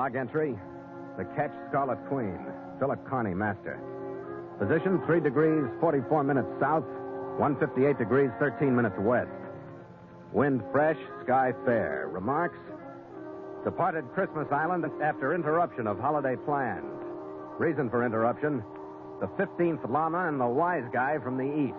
Log entry, the ketch Scarlet Queen, Philip Carney, master. Position 3 degrees 44 minutes south, 158 degrees 13 minutes west. Wind fresh, sky fair. Remarks: departed Christmas Island after interruption of holiday plans. Reason for interruption: the 15th Llama and the wise guy from the east.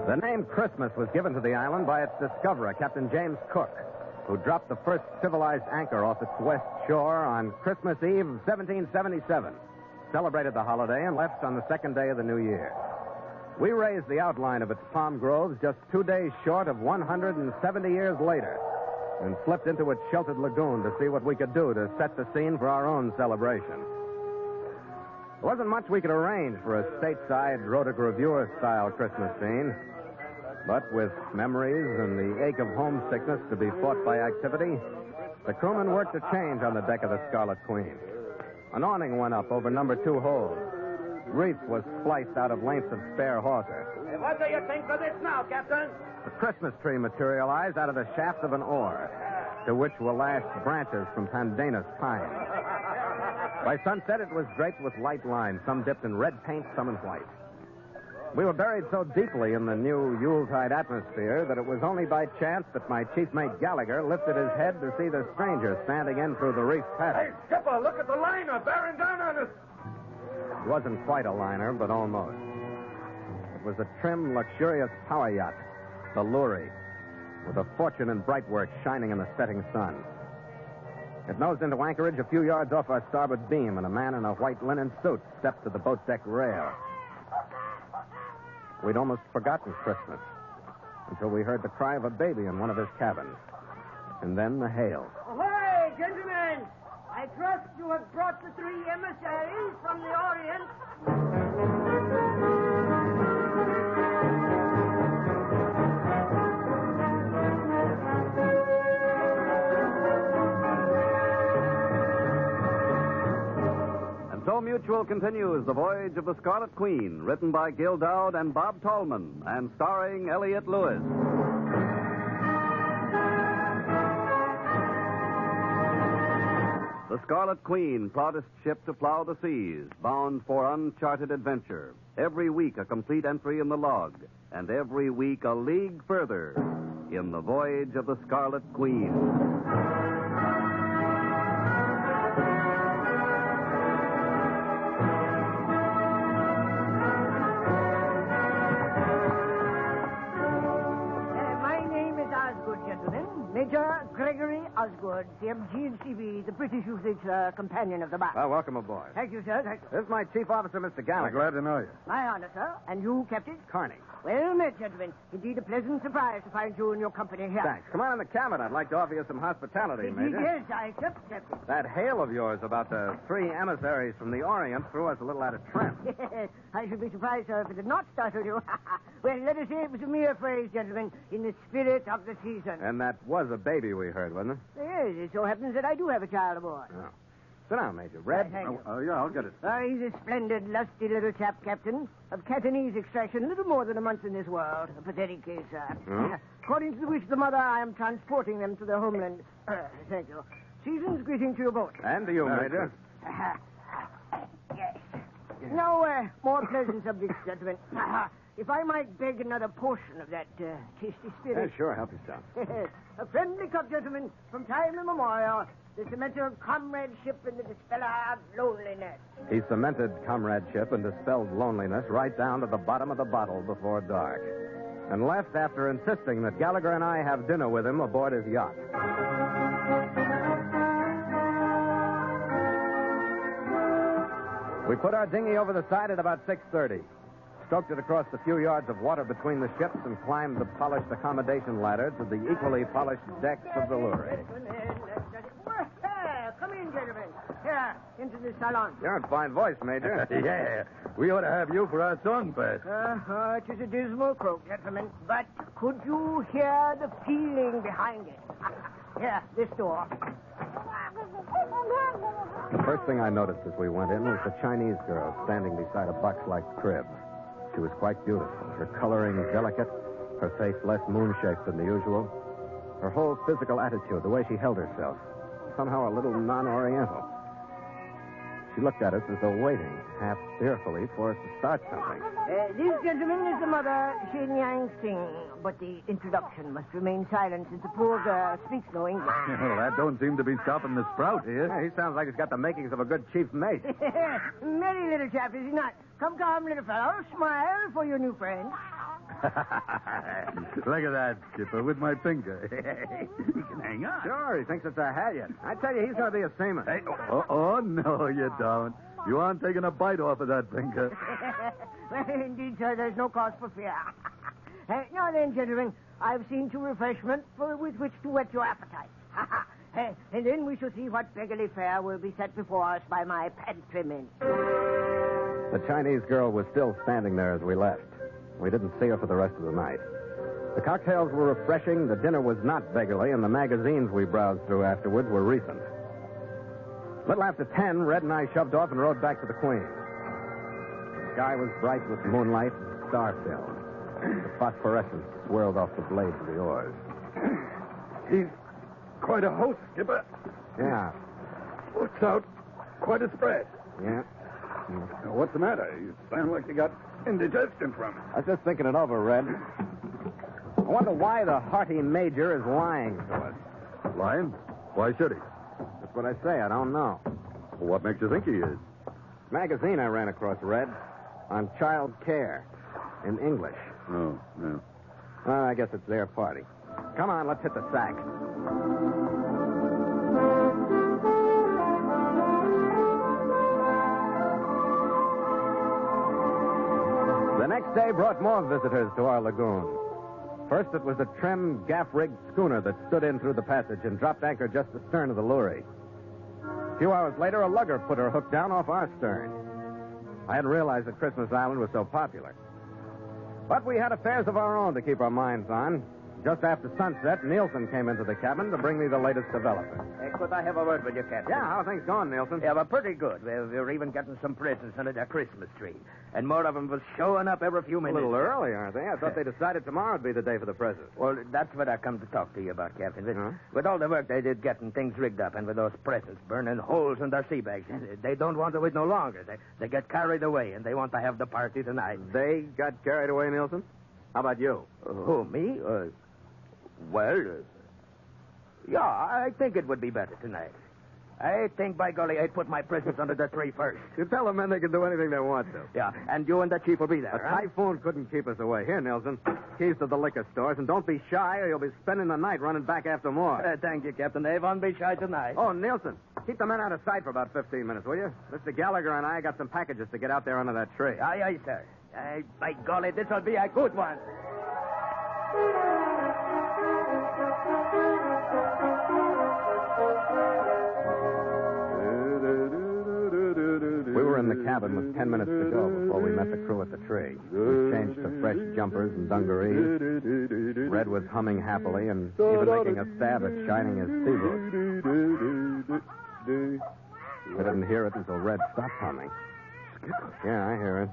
The name Christmas was given to the island by its discoverer, Captain James Cook, who dropped the first civilized anchor off its west shore on Christmas Eve of 1777, celebrated the holiday, and left on the second day of the new year. We raised the outline of its palm groves just 2 days short of 170 years later and slipped into its sheltered lagoon to see what we could do to set the scene for our own celebration. There wasn't much we could arrange for a stateside Rhotic Reviewer-style Christmas scene. But with memories and the ache of homesickness to be fought by activity, the crewmen worked a change on the deck of the Scarlet Queen. An awning went up over number 2 hold. Wreath was spliced out of lengths of spare hawser. Hey, what do you think of this now, Captain? The Christmas tree materialized out of the shaft of an oar, to which were lashed branches from pandanus pine. By sunset, it was draped with light lines, some dipped in red paint, some in white. We were buried so deeply in the new Yuletide atmosphere that it was only by chance that my chief mate Gallagher lifted his head to see the stranger standing in through the reef pattern. Hey, Skipper, look at the liner bearing down on us. It wasn't quite a liner, but almost. It was a trim, luxurious power yacht, the Lurie, with a fortune in bright work shining in the setting sun. It nosed into anchorage a few yards off our starboard beam, and a man in a white linen suit stepped to the boat deck rail. We'd almost forgotten Christmas until we heard the cry of a baby in one of his cabins. And then the hail. Ahoy, gentlemen! I trust you have brought the 3 emissaries from the Orient. So Mutual continues The Voyage of the Scarlet Queen, written by Gil Dowd and Bob Tallman, and starring Elliott Lewis. The Scarlet Queen, proudest ship to plow the seas, bound for uncharted adventure. Every week a complete entry in the log, and every week a league further in The Voyage of the Scarlet Queen. Major Gregory Osgood, CMG&CB, the British usage companion of the bar. Well, welcome aboard. Thank you, sir. Thank you. This is my chief officer, Mr. Gallagher. Glad to know you. My honor, sir. And you, Captain? Carney. Well met, gentlemen. Indeed, a pleasant surprise to find you and your company here. Thanks. Come on in the cabin. I'd like to offer you some hospitality, Major. Yes, I accept, Captain. That hail of yours about the 3 emissaries from the Orient threw us a little out of trim. I should be surprised, sir, if it did not startle you. Well, let us say it was a mere phrase, gentlemen, in the spirit of the season. And that was a baby we heard, wasn't it? Yes, it so happens that I do have a child aboard. Oh. Sit down, Major. Red? Thank you. Yeah, I'll get it. He's a splendid, lusty little chap, Captain, of Catanese extraction, a little more than a month in this world. A pathetic case, sir. Hmm? According to the wish of the mother, I am transporting them to their homeland. Thank you. Season's greeting to you both. And to you, Major. Yes. Now, more pleasant subjects, gentlemen. If I might beg another portion of that tasty spirit. Yeah, sure. Help yourself. A friendly cup, gentlemen, from time immemorial. The cementer of comradeship and the dispeller of loneliness. He cemented comradeship and dispelled loneliness right down to the bottom of the bottle before dark. And left after insisting that Gallagher and I have dinner with him aboard his yacht. We put our dinghy over the side at about 6:30. Stroked it across the few yards of water between the ships and climbed the polished accommodation ladder to the equally polished decks of the Lurie. Come in, gentlemen. Here, into the salon. You're in fine voice, Major. Yeah, we ought to have you for our song pass. It is a dismal croak, gentlemen. But could you hear the feeling behind it? Yeah, this door. The first thing I noticed as we went in was the Chinese girl standing beside a box-like crib. She was quite beautiful, her coloring delicate, her face less moon-shaped than the usual. Her whole physical attitude, the way she held herself, somehow a little non-oriental. She looked at us as though waiting, half fearfully, for us to start something. This gentleman is the mother, Shin Yang Sing, but the introduction must remain silent since the poor girl speaks no English. Well, that don't seem to be stopping the sprout here. Yeah, he sounds like he's got the makings of a good chief mate. Merry little chap, is he not? Come, little fellow, smile for your new friend. Look at that, Skipper, with my finger. You can hang on. Sure, he thinks it's a halyard. I tell you, he's going to be a seaman. Hey, oh, no, you don't. You aren't taking a bite off of that finger. Well, indeed, sir, there's no cause for fear. Now then, gentlemen, I've seen to refreshment with which to whet your appetite. And then we shall see what beggarly fare will be set before us by my pantrymen. The Chinese girl was still standing there as we left. We didn't see her for the rest of the night. The cocktails were refreshing, the dinner was not beggarly, and the magazines we browsed through afterwards were recent. Little after 10, Red and I shoved off and rode back to the Queen. The sky was bright with moonlight and star-filled. The phosphorescence swirled off the blades of the oars. He's quite a host, Skipper. Yeah. Puts out quite a spread. Yeah. What's the matter? You sound like you got indigestion from it. I was just thinking it over, Red. I wonder why the hearty major is lying to us. Lying? Why should he? That's what I say. I don't know. Well, what makes you think he is? Magazine I ran across, Red, on child care in English. Oh, no. Well, I guess it's their party. Come on, let's hit the sack. The next day brought more visitors to our lagoon. First, it was a trim, gaff-rigged schooner that stood in through the passage and dropped anchor just astern of the Lurie. A few hours later, a lugger put her hook down off our stern. I hadn't realized that Christmas Island was so popular. But we had affairs of our own to keep our minds on. Just after sunset, Nielsen came into the cabin to bring me the latest development. Could I have a word with you, Captain? Yeah, how are things going, Nielsen? Yeah, well, pretty good. We're even getting some presents under the Christmas tree. And more of them was showing up every few A minutes. little early, aren't they? I thought they decided tomorrow would be the day for the presents. Well, that's what I come to talk to you about, Captain. Huh? With all the work they did getting things rigged up and with those presents burning holes in their sea bags, they don't want to wait no longer. They get carried away, and they want to have the party tonight. They got carried away, Nielsen? How about you? Who, me? Yeah, I think it would be better tonight. I think, by golly, I'd put my presents under the tree first. You tell the men they can do anything they want to. Yeah, and you and the chief will be A there, huh? typhoon couldn't keep us away. Here, Nielsen, keys to the liquor stores, and don't be shy or you'll be spending the night running back after more. Thank you, Captain. They won't be shy tonight. Oh, Nielsen, keep the men out of sight for about 15 minutes, will you? Mr. Gallagher and I got some packages to get out there under that tree. Aye, aye, sir. By golly, this'll be a good one. We were in the cabin with 10 minutes to go before we met the crew at the tree. We changed to fresh jumpers and dungarees. Red was humming happily and even making a stab at shining his sea boots. I didn't hear it until Red stopped humming. Yeah, I hear it.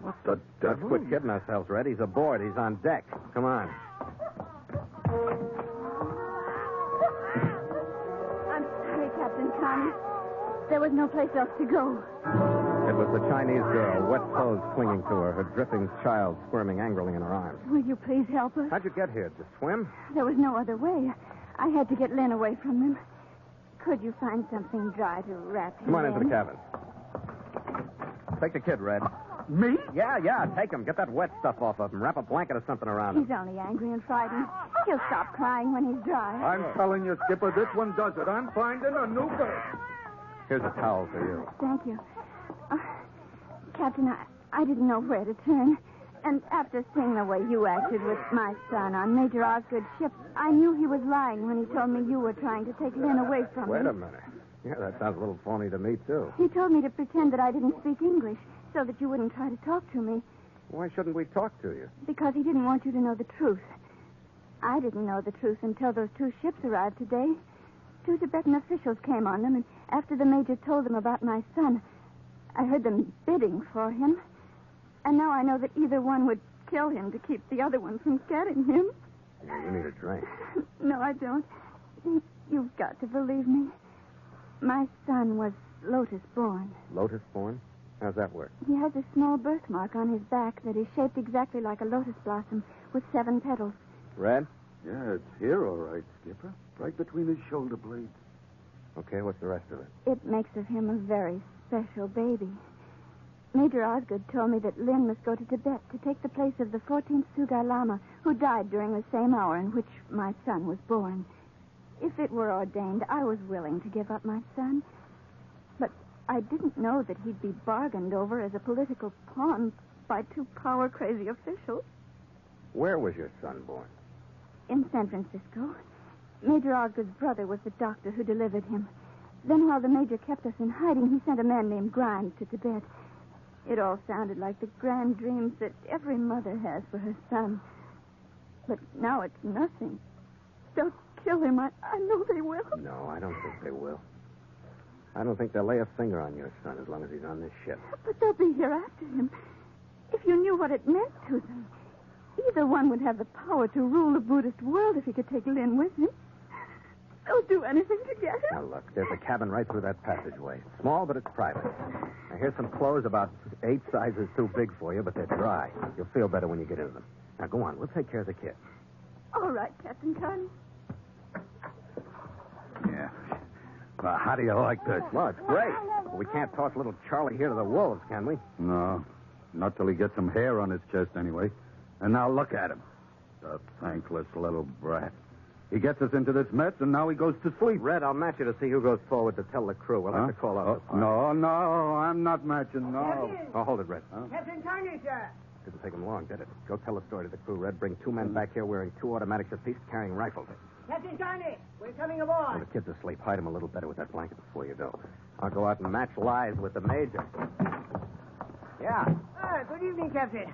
What the Let's devil? quit kidding ourselves, Red. He's aboard. He's on deck. Come on. I'm sorry, Captain Connie. There was no place else to go. It was the Chinese girl, wet clothes clinging to her, her dripping child squirming angrily in her arms. Will you please help us? How'd you get here? Just swim? There was no other way. I had to get Lynn away from them. Could you find something dry to wrap him Come on into the in? cabin. Take the kid, Red. Me? Yeah, take him. Get that wet stuff off of him. Wrap a blanket or something around him. He's only angry and frightened. He'll stop crying when he's dry. I'm telling you, Skipper, this one does it. I'm finding a new berth. Here's a towel for you. Thank you. Captain, I didn't know where to turn. And after seeing the way you acted with my son on Major Osgood's ship, I knew he was lying when he told me you were trying to take Lynn away from Wait me. a minute. Yeah, that sounds a little phony to me, too. He told me to pretend that I didn't speak English so that you wouldn't try to talk to me Why shouldn't we talk to you? because he didn't want you to know the truth. I didn't know the truth until those 2 ships arrived today. 2 Tibetan officials came on them, and after the Major told them about my son, I heard them bidding for him. And now I know that either one would kill him to keep the other one from getting him. Yeah, you need a drink. No, I don't. You've got to believe me. My son was Lotus born. Lotus born? How's that work? He has a small birthmark on his back that is shaped exactly like a lotus blossom with 7 petals. Red? Yeah, it's here, all right, Skipper. Right between his shoulder blades. Okay, what's the rest of it? It makes of him a very special baby. Major Osgood told me that Lynn must go to Tibet to take the place of the 14th Sugai Llama, who died during the same hour in which my son was born. If it were ordained, I was willing to give up my son. But I didn't know that he'd be bargained over as a political pawn by 2 power-crazy officials. Where was your son born? In San Francisco. Major Osgood's brother was the doctor who delivered him. Then while the Major kept us in hiding, he sent a man named Grimes to Tibet. It all sounded like the grand dreams that every mother has for her son. But now it's nothing. They'll kill him. I know they will. No, I don't think they will. I don't think they'll lay a finger on your son as long as he's on this ship. But they'll be here after him. If you knew what it meant to them, either one would have the power to rule the Buddhist world if he could take Lynn with him. They'll do anything to get him. Now, look, there's a cabin right through that passageway. Small, but it's private. Now, here's some clothes about 8 sizes too big for you, but they're dry. You'll feel better when you get into them. Now, go on. We'll take care of the kid. All right, Captain Connie. Yeah. Well, how do you like this? Well, it's great. But we can't toss little Charlie here to the wolves, can we? No. Not till he gets some hair on his chest, anyway. And now look at him. The thankless little brat. He gets us into this mess, and now he goes to sleep. Red, I'll match you to see who goes forward to tell the crew. We'll have to call out the party. No, I'm not matching, no. Oh, hold it, Red. Captain Connie, sir. Didn't take him long, did it? Go tell the story to the crew, Red. Bring 2 men back here wearing 2 automatics apiece, carrying rifles. Captain Connie, we're coming Well, aboard. the kid's asleep. Hide him a little better with that blanket before you go. I'll go out and match lies with the Major. Yeah. Good evening, Captain.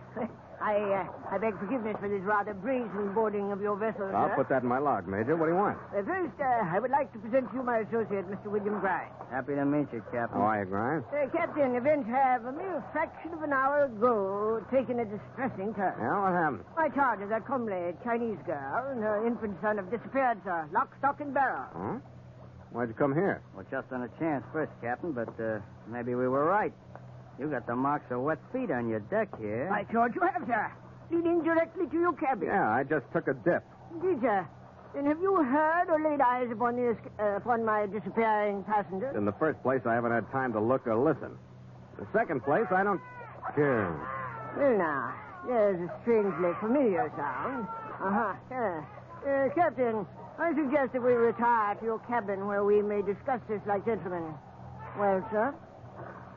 I beg forgiveness for this rather brazen boarding of your vessel, I'll sir. put that in my log, Major. What do you want? First, I would like to present to you my associate, Mr. William Grimes. Happy to meet you, Captain. How are you, Grimes? Captain, events have a mere fraction of an hour ago taken a distressing turn. Yeah, what happened? My charge is that comely Chinese girl and her infant son have disappeared, sir. Lock, stock, and barrel. Huh? Why'd you come here? Well, just on a chance first, Captain, but maybe we were right. You got the marks of wet feet on your deck here. By George, you have, sir. Leading directly to your cabin. Yeah, I just took a dip. Indeed, sir. Then have you heard or laid eyes upon my disappearing passenger? In the first place, I haven't had time to look or listen. In the second place, I don't... Here. Well, now, there's a strangely familiar sound. Captain, I suggest that we retire to your cabin where we may discuss this like gentlemen. Well, sir?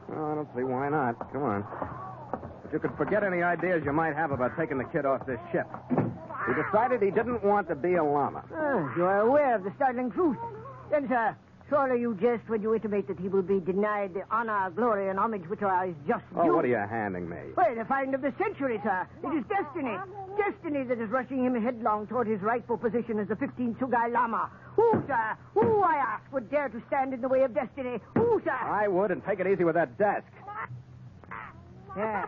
Well, I don't see why not. Come on. But you could forget any ideas you might have about taking the kid off this ship. He decided he didn't want to be a llama. You are aware of the startling truth. Then, sir, surely you jest when you intimate that he will be denied the honor, glory, and homage which are his just due. Oh, what are you handing me? Well, the find of the century, sir. It is destiny. Destiny that is rushing him headlong toward his rightful position as the 15th Sugai Llama. Who, sir? Who, I ask, would dare to stand in the way of destiny? Who, sir? I would, and take it easy with that desk. Yeah.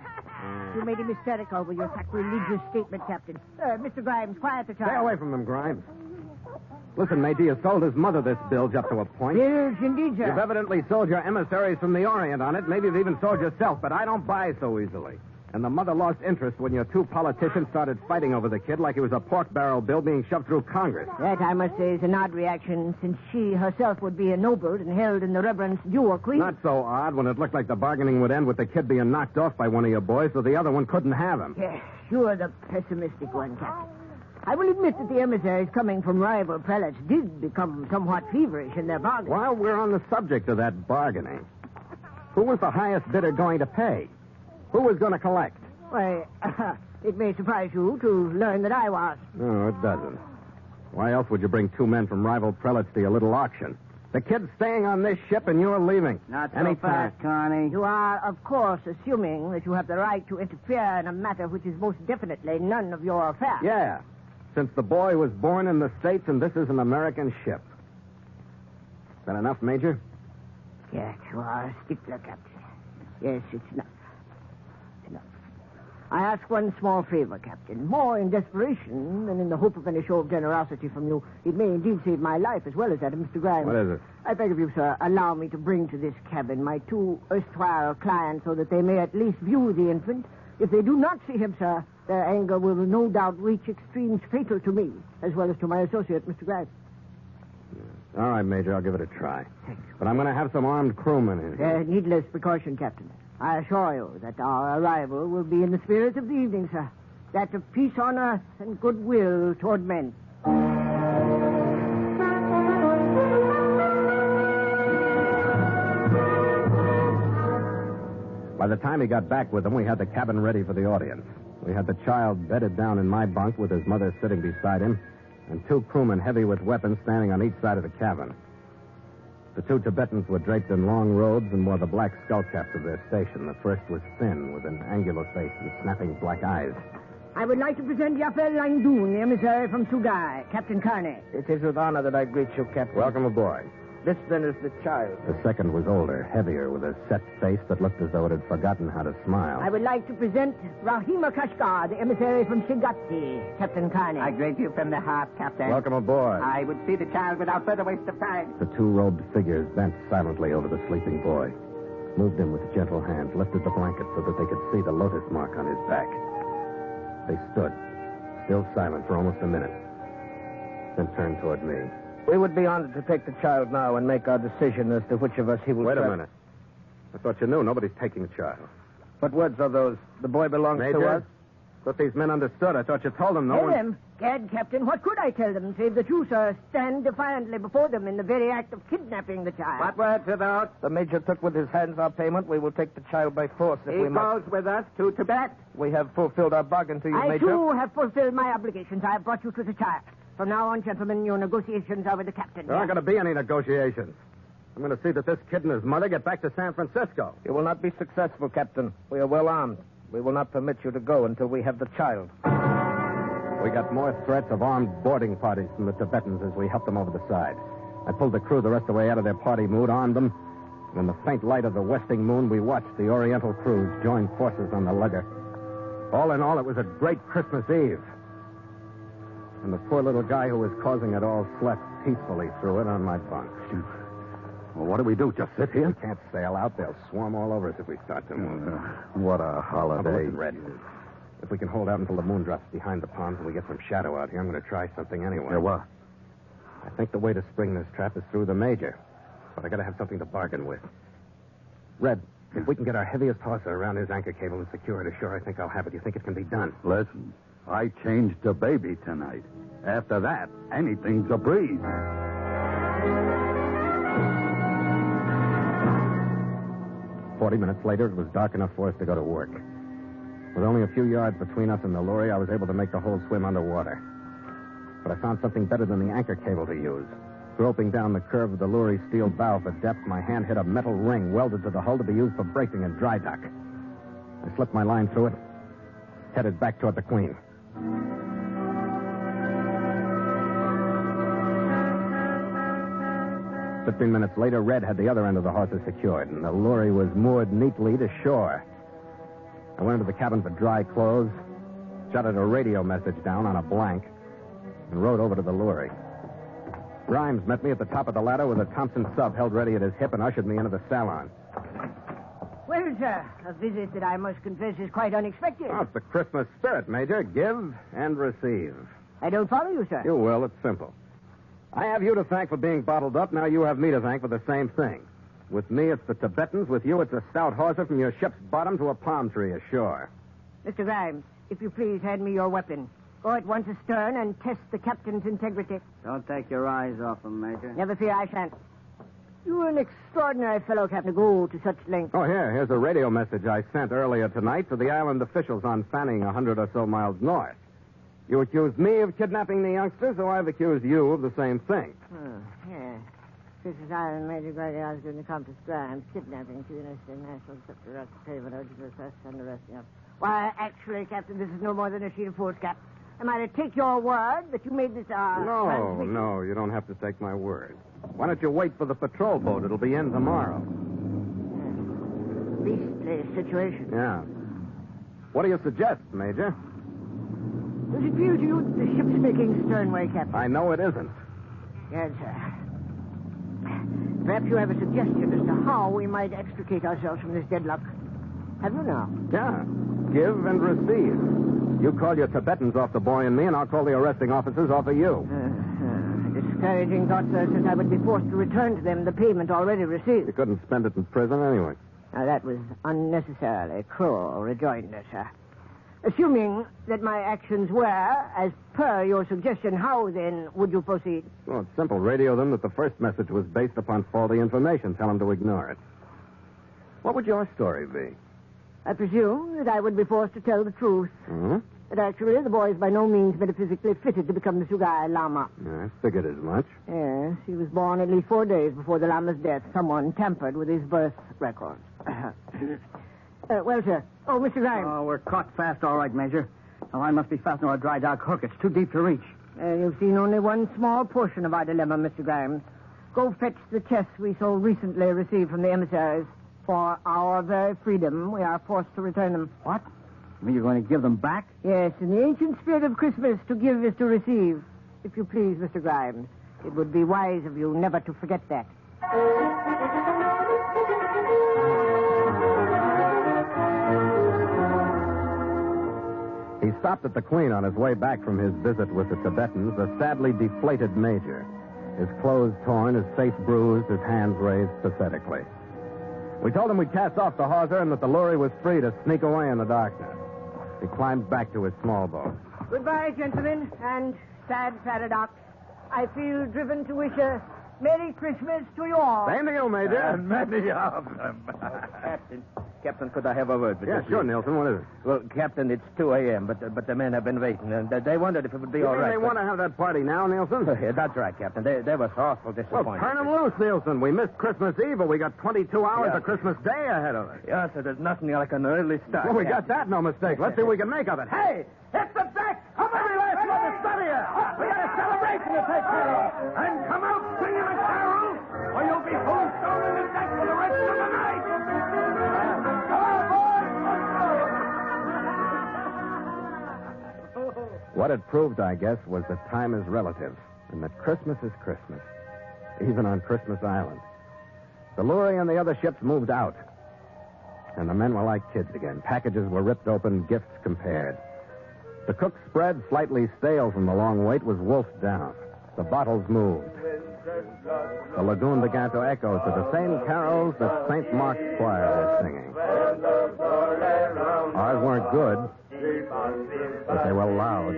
You made him hysterical with your sacrilegious statement, Captain. Mr. Grimes, quiet the child. Stay away from him, Grimes. Listen, Major, you sold his mother this bilge up to a point. Bilge, indeed, sir. You've evidently sold your emissaries from the Orient on it. Maybe you've even sold yourself, but I don't buy so easily. And the mother lost interest when your 2 politicians started fighting over the kid like he was a pork barrel bill being shoved through Congress. That, I must say, is an odd reaction, since she herself would be ennobled and held in the reverence due a queen. Not so odd when it looked like the bargaining would end with the kid being knocked off by one of your boys so the other one couldn't have him. Yes, you're the pessimistic one, Captain. I will admit that the emissaries coming from rival prelates did become somewhat feverish in their bargain. While we're on the subject of that bargaining, who was the highest bidder going to pay? Who was going to collect? Why, it may surprise you to learn that I was. No, it doesn't. Why else would you bring 2 men from rival prelates to your little auction? The kid's staying on this ship and you're leaving. Not so fast, Connie. You are, of course, assuming that you have the right to interfere in a matter which is most definitely none of your affair. Yeah. since the boy was born in the States, and this is an American ship. Is that enough, Major? Yes, you are a stickler, Captain. Yes, it's enough. Enough. I ask one small favor, Captain. More in desperation than in the hope of any show of generosity from you. It may indeed save my life as well as that of Mr. Grimes. What is it? I beg of you, sir, allow me to bring to this cabin my 2 erstwhile clients so that they may at least view the infant. If they do not see him, sir, their anger will no doubt reach extremes fatal to me, as well as to my associate, Mr. Grimes. All right, Major, I'll give it a try. But I'm going to have some armed crewmen in here. Needless precaution, Captain. I assure you that our arrival will be in the spirit of the evening, sir. That of peace on earth and goodwill toward men. By the time he got back with them, we had the cabin ready for the audience. We had the child bedded down in my bunk with his mother sitting beside him, and 2 crewmen heavy with weapons standing on each side of the cabin. The 2 Tibetans were draped in long robes and wore the black skull caps of their station. The first was thin, with an angular face and snapping black eyes. I would like to present Yafel Langdoon, the emissary from Sugai, Captain Carney. It is with honor that I greet you, Captain. Welcome aboard. This, then, is the child. The second was older, heavier, with a set face that looked as though it had forgotten how to smile. I would like to present Rahima Kashgar, the emissary from Shigati, Captain Carney. I greet you from the heart, Captain. Welcome aboard. I would see the child without further waste of time. The 2 robed figures bent silently over the sleeping boy, moved him with gentle hands, lifted the blanket so that they could see the lotus mark on his back. They stood, still silent for almost a minute, then turned toward me. We would be honored to take the child now and make our decision as to which of us he will... Wait a minute. I thought you knew. Nobody's taking the child. What words are those? The boy belongs Major, to us? thought these men understood. I thought you told them no Tell one... them. Gad, Captain, what could I tell them, save that you, sir, stand defiantly before them in the very act of kidnapping the child? What words are those? The Major took with his hands our payment. We will take the child by force if He we must. goes with us to Tibet. We have fulfilled our bargain to you, I, Major. too, have fulfilled my obligations. I have brought you to the child. From now on, gentlemen, your negotiations are with the captain. There aren't going to be any negotiations. I'm going to see that this kid and his mother get back to San Francisco. You will not be successful, Captain. We are well armed. We will not permit you to go until we have the child. We got more threats of armed boarding parties from the Tibetans as we helped them over the side. I pulled the crew the rest of the way out of their party mood, armed them, and in the faint light of the westing moon, we watched the Oriental crews join forces on the lugger. All in all, it was a great Christmas Eve. And the poor little guy who was causing it all slept peacefully through it on my bunk. Well, what do we do? Just sit here? We can't sail out. They'll swarm all over us if we start to move. What a holiday. Listen, Red. If we can hold out until the moon drops behind the ponds and we get some shadow out here, I'm going to try something anyway. Yeah, what? I think the way to spring this trap is through the Major. But I got to have something to bargain with. Red, if we can get our heaviest hawser around his anchor cable and secure it ashore, I think I'll have it. You think it can be done? Listen, I changed the baby tonight. After that, anything's a breeze. "40 minutes later, it was dark enough for us to go to work. With only a few yards between us and the lorry, I was able to make the whole swim underwater. But I found something better than the anchor cable to use. Groping down the curve of the lorry's steel bow for depth, my hand hit a metal ring welded to the hull to be used for braking in dry dock. I slipped my line through it, headed back toward the Queen. 15 minutes later, Red had the other end of the hawser secured, and the lorry was moored neatly to shore. I went into the cabin for dry clothes, jotted a radio message down on a blank, and rode over to the lorry. Grimes met me at the top of the ladder with a Thompson sub held ready at his hip and ushered me into the salon. Well, sir, a visit that I must confess is quite unexpected. Oh, it's the Christmas spirit, Major. Give and receive. I don't follow you, sir. You will. It's simple. I have you to thank for being bottled up. Now you have me to thank for the same thing. With me, it's the Tibetans. With you, it's a stout hawser from your ship's bottom to a palm tree ashore. Mr. Grimes, if you please, hand me your weapon. Go at once astern and test the captain's integrity. Don't take your eyes off him, Major. Never fear, I shan't. You're an extraordinary fellow, Captain, to go to such lengths. Oh, here's a radio message I sent earlier tonight to the island officials on Fanning, 100 or so miles north. You accused me of kidnapping the youngster, so I've accused you of the same thing. Oh, yeah. Christmas Island, Major Gregory Osgood and Countess Grimes, kidnapping two innocent nationals, except the payment urgent request and arresting them. Why, actually, Captain, this is no more than a sheet of foolscap. Am I to take your word that you made this, transmission? No, you don't have to take my word. Why don't you wait for the patrol boat? It'll be in tomorrow. Beastly situation. Yeah. What do you suggest, Major? Does it feel to you that the ship's making sternway, Captain? I know it isn't. Yes, sir. Perhaps you have a suggestion as to how we might extricate ourselves from this deadlock. Have you now? Yeah. Give and receive. You call your Tibetans off the boy and me, and I'll call the arresting officers off of you. Discouraging thought, sir, since I would be forced to return to them the payment already received. You couldn't spend it in prison anyway. Now, that was unnecessarily cruel rejoinder, sir. Assuming that my actions were as per your suggestion, how, then, would you proceed? Well, it's simple. Radio them that the first message was based upon faulty information. Tell them to ignore it. What would your story be? I presume that I would be forced to tell the truth. Hmm? That actually the boy is by no means metaphysically fitted to become the Sugai Llama. Yeah, I figured as much. Yes, he was born at least 4 days before the Llama's death. Someone tampered with his birth records. Well, sir. Oh, Mr. Grimes. Oh, we're caught fast, all right, Major. The line must be fastened to a dry dock hook. It's too deep to reach. You've seen only one small portion of our dilemma, Mr. Grimes. Go fetch the chests we so recently received from the emissaries. For our very freedom, we are forced to return them. What? You mean you're going to give them back? Yes, in the ancient spirit of Christmas, to give is to receive. If you please, Mr. Grimes. It would be wise of you never to forget that. He stopped at the Queen on his way back from his visit with the Tibetans, a sadly deflated major. His clothes torn, his face bruised, his hands raised pathetically. We told him we'd cast off the hawser and that the Lurie was free to sneak away in the darkness. He climbed back to his small boat. Goodbye, gentlemen, and sad paradox. I feel driven to wish a Merry Christmas to you all. Same to you, Major. And many of them. Captain, could I have a word with you? Yeah, sure, Nielsen. What is it? Well, Captain, it's 2 a.m., but the men have been waiting, and they wondered if it would be You all mean right. they want to have that party now, Nielsen? Yeah, that's right, Captain. They were awful disappointed. Well, turn them loose, Nielsen. We missed Christmas Eve, but we got 22 hours Yeah. of Christmas Day ahead of us. Yeah, so there's nothing like an early start. Well, we got Captain. that, no mistake. Let's see what we can make of it. Hey, hit the deck! Up every last one to study it! We got a celebration to take care of. And come out singing a carol, or you'll be home stoning the deck for the rest of the night. Come on, boys! Let's go! What it proved, I guess, was that time is relative, and that Christmas is Christmas, even on Christmas Island. The Lurie and the other ships moved out, and the men were like kids again. Packages were ripped open, gifts compared. The cook's spread, slightly stale from the long wait, was wolfed down. The bottles moved. The lagoon began to echo to the same carols that St. Mark's choir was singing. Ours weren't good, but they were loud.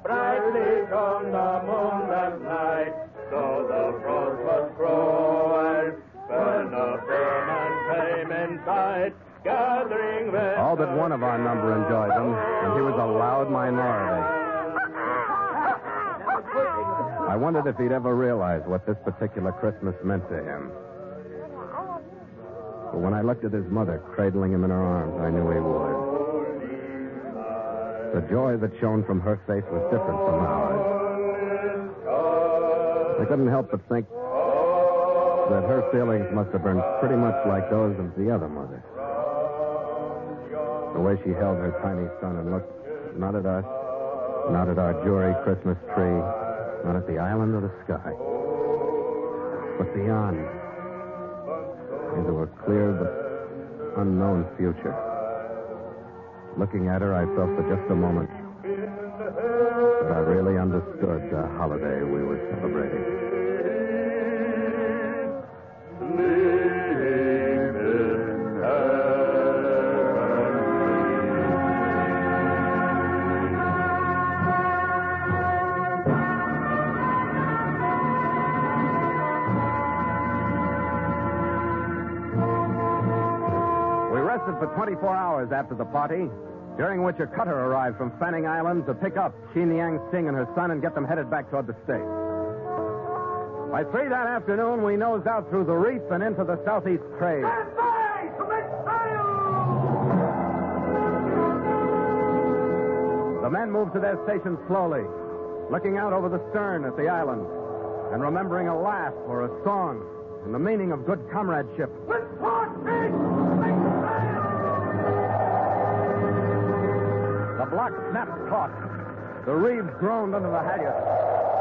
Brightly shone the moonlit night, so the frost was cruel. When the foeman came in sight, gathering with All but one of our number enjoyed them, and he was a loud minority. I wondered if he'd ever realize what this particular Christmas meant to him. But when I looked at his mother cradling him in her arms, I knew he would. The joy that shone from her face was different from ours. I couldn't help but think that her feelings must have been pretty much like those of the other mothers. The way she held her tiny son and looked not at us, not at our jury Christmas tree, not at the island or the sky, but beyond, into a clear but unknown future. Looking at her, I felt for just a moment that I really understood the holiday we were celebrating. We rested for 24 hours after the party, during which a cutter arrived from Fanning Island to pick up Chi Niang Sing and her son and get them headed back toward the States. By 3 that afternoon, we nosed out through the reef and into the southeast trade. The The men moved to their stations slowly, looking out over the stern at the island and remembering a laugh or a song and the meaning of good comradeship. The block snapped taut. The reeds groaned under the halyards.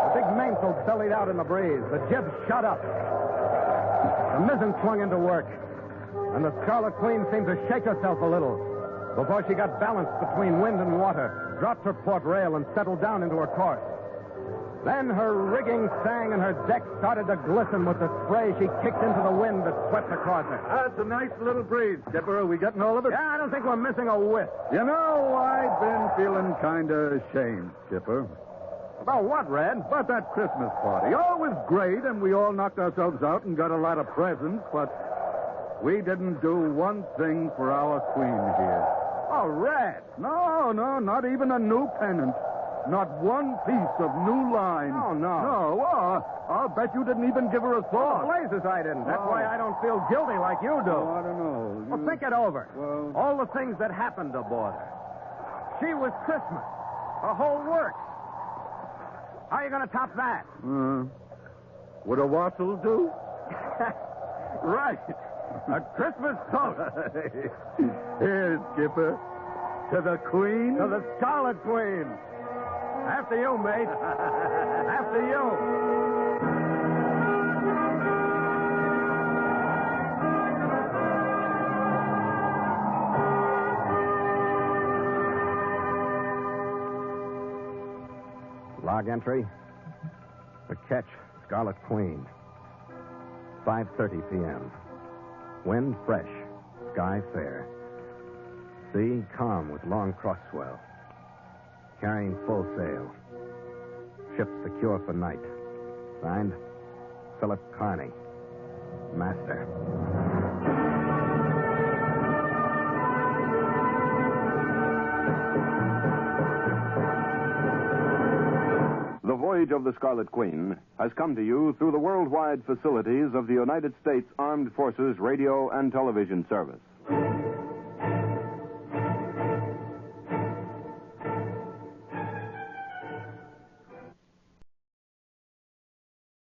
The big mainsail bellied out in the breeze. The jib shot up. The mizzen swung into work. And the Scarlet Queen seemed to shake herself a little before she got balanced between wind and water, dropped her port rail, and settled down into her course. Then her rigging sang and her deck started to glisten with the spray she kicked into the wind that swept across her. That's a nice little breeze, Skipper. Are we getting all of it? Yeah, I don't think we're missing a whiff. You know, I've been feeling kind of ashamed, Skipper. About what, Red? About that Christmas party. Oh, it was great, and we all knocked ourselves out and got a lot of presents, but we didn't do one thing for our queen here. Oh, Red. No, not even a new pennant. Not one piece of new line. Oh, no. No, I'll bet you didn't even give her a thought. Blazes, I didn't. That's why I don't feel guilty like you do. Oh, I don't know. Well, think it over. Well- All the things that happened aboard her. She was Christmas. Her whole works. How are you going to top that? Would a wassail do? Right. A Christmas toast. Here, Skipper. To the Queen. To the Scarlet Queen. After you, mate. After you. Log entry. The catch, Scarlet Queen. 5:30 p.m. Wind fresh. Sky fair. Sea calm with long cross swell. Carrying full sail. Ship secure for night. Signed, Philip Carney, Master. The Voyage of the Scarlet Queen has come to you through the worldwide facilities of the United States Armed Forces Radio and Television Service.